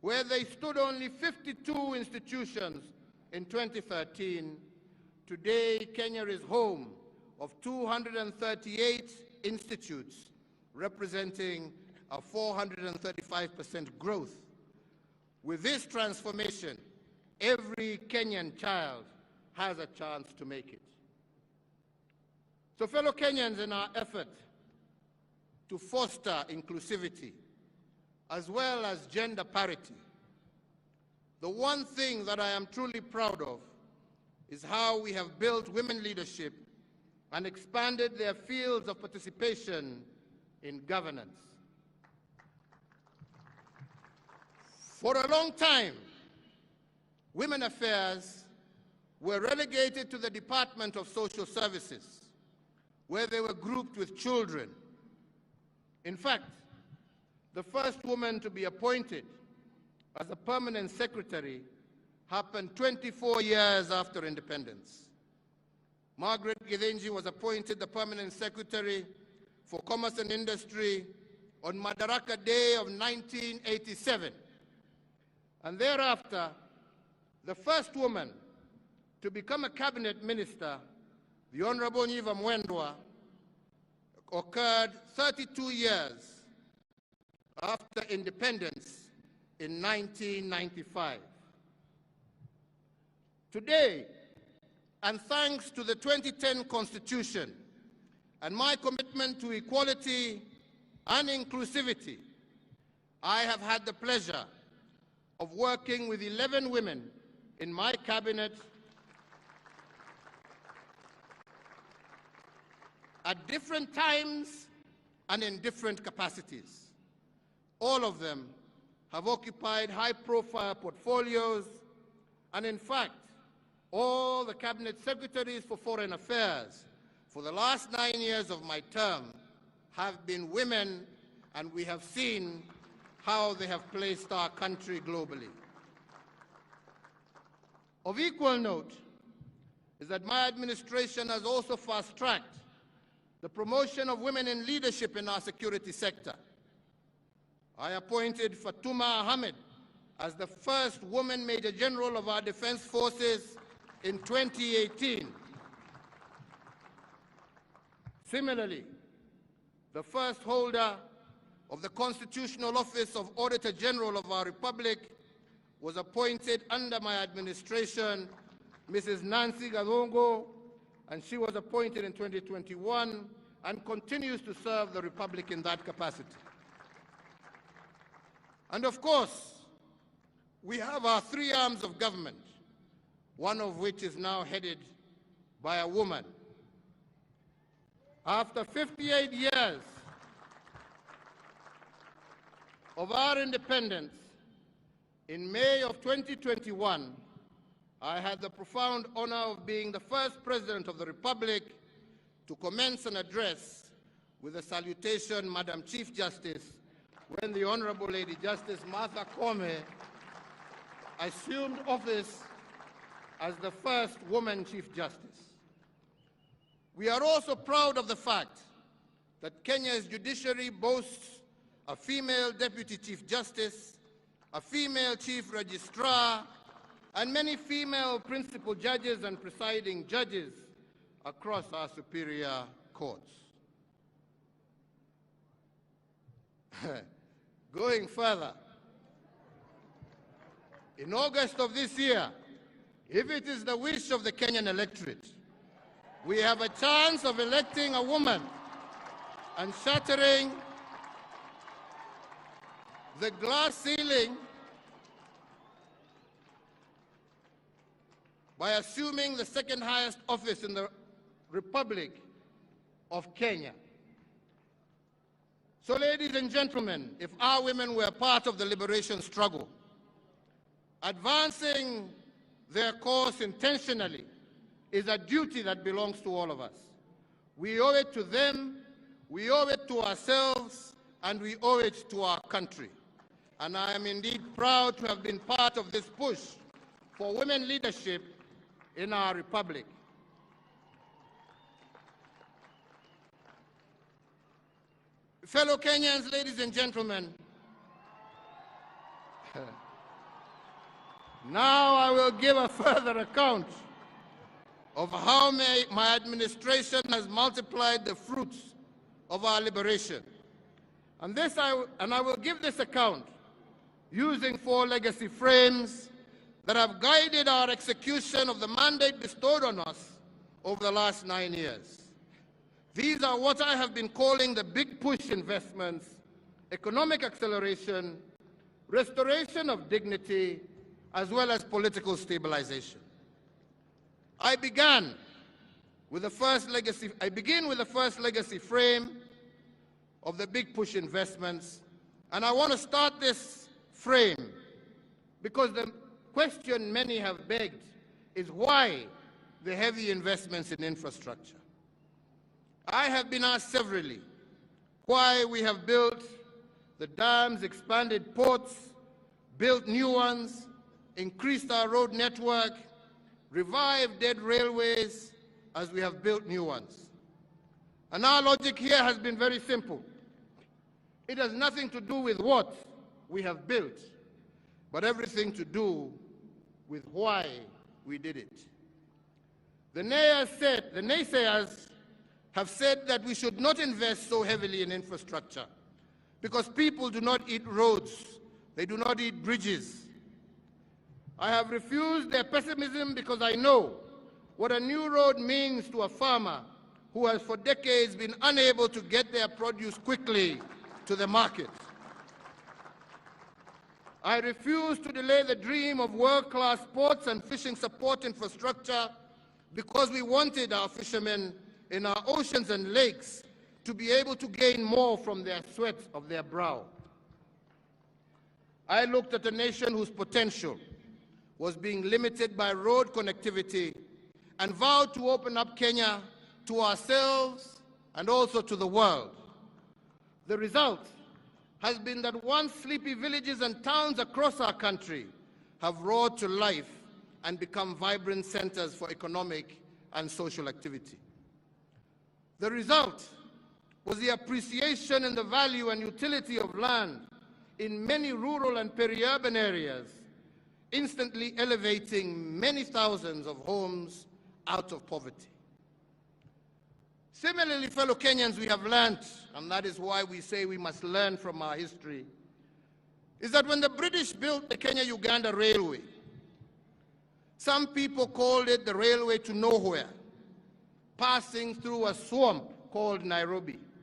where they stood only 52 institutions in 2013, today Kenya is home of 238 institutes, representing a 435% growth. With this transformation, every Kenyan child has a chance to make it. So fellow Kenyans, in our effort to foster inclusivity as well as gender parity, the one thing that I am truly proud of is how we have built women leadership and expanded their fields of participation in governance. For a long time, women affairs were relegated to the Department of Social Services, where they were grouped with children. In fact, the first woman to be appointed as a permanent secretary happened 24 years after independence. Margaret Githinji was appointed the permanent secretary for Commerce and Industry on Madaraka Day of 1987. And thereafter, the first woman to become a cabinet minister, the Honorable Nyiva Mwendwa, occurred 32 years after independence in 1995. Today, and thanks to the 2010 Constitution and my commitment to equality and inclusivity, I have had the pleasure of working with 11 women in my cabinet at different times and in different capacities. All of them have occupied high-profile portfolios, and in fact, all the cabinet secretaries for foreign affairs for the last 9 years of my term have been women, and we have seen how they have placed our country globally. Of equal note is that my administration has also fast-tracked the promotion of women in leadership in our security sector. I appointed Fatuma Ahmed as the first woman Major General of our Defense Forces in 2018. Similarly, the first holder of the Constitutional Office of Auditor General of our Republic was appointed under my administration, Mrs. Nancy Gadongo, and she was appointed in 2021 and continues to serve the Republic in that capacity. And of course, we have our three arms of government, one of which is now headed by a woman. After 58 years of our independence, in May of 2021, I had the profound honor of being the first President of the Republic to commence an address with a salutation, Madam Chief Justice, when the Honorable Lady Justice Martha Koome assumed office as the first woman Chief Justice. We are also proud of the fact that Kenya's judiciary boasts a female Deputy Chief Justice, a female Chief Registrar, and many female principal judges and presiding judges across our superior courts. Going further, in August of this year, if it is the wish of the Kenyan electorate, we have a chance of electing a woman and shattering the glass ceiling by assuming the second highest office in the Republic of Kenya. So, ladies and gentlemen, if our women were part of the liberation struggle, advancing their cause intentionally is a duty that belongs to all of us. We owe it to them, we owe it to ourselves, and we owe it to our country. And I am indeed proud to have been part of this push for women leadership in our republic. Fellow Kenyans, ladies and gentlemen, Now I will give a further account of how my administration has multiplied the fruits of our liberation. And I will give this account using 4 legacy frames that have guided our execution of the mandate bestowed on us over the last 9 years. These are what I have been calling the big push investments: economic acceleration, restoration of dignity, as well as political stabilization. I begin with the first legacy frame of the big push investments, and I want to start this frame because the question many have begged is why the heavy investments in infrastructure. I have been asked severally why we have built the dams, expanded ports, built new ones, increased our road network, revived dead railways as we have built new ones. And our logic here has been very simple. It has nothing to do with what we have built, but everything to do with why we did it. The naysayers have said that we should not invest so heavily in infrastructure because people do not eat roads, they do not eat bridges. I have refused their pessimism because I know what a new road means to a farmer who has for decades been unable to get their produce quickly to the market. I refuse to delay the dream of world-class ports and fishing support infrastructure because we wanted our fishermen in our oceans and lakes to be able to gain more from their sweat of their brow. I looked at a nation whose potential was being limited by road connectivity and vowed to open up Kenya to ourselves and also to the world. The result has been that once sleepy villages and towns across our country have roared to life and become vibrant centers for economic and social activity. The result was the appreciation in the value and utility of land in many rural and peri-urban areas, instantly elevating many thousands of homes out of poverty. Similarly, fellow Kenyans, we have learned, and that is why we say we must learn from our history, is that when the British built the Kenya-Uganda Railway, some people called it the railway to nowhere, passing through a swamp called Nairobi.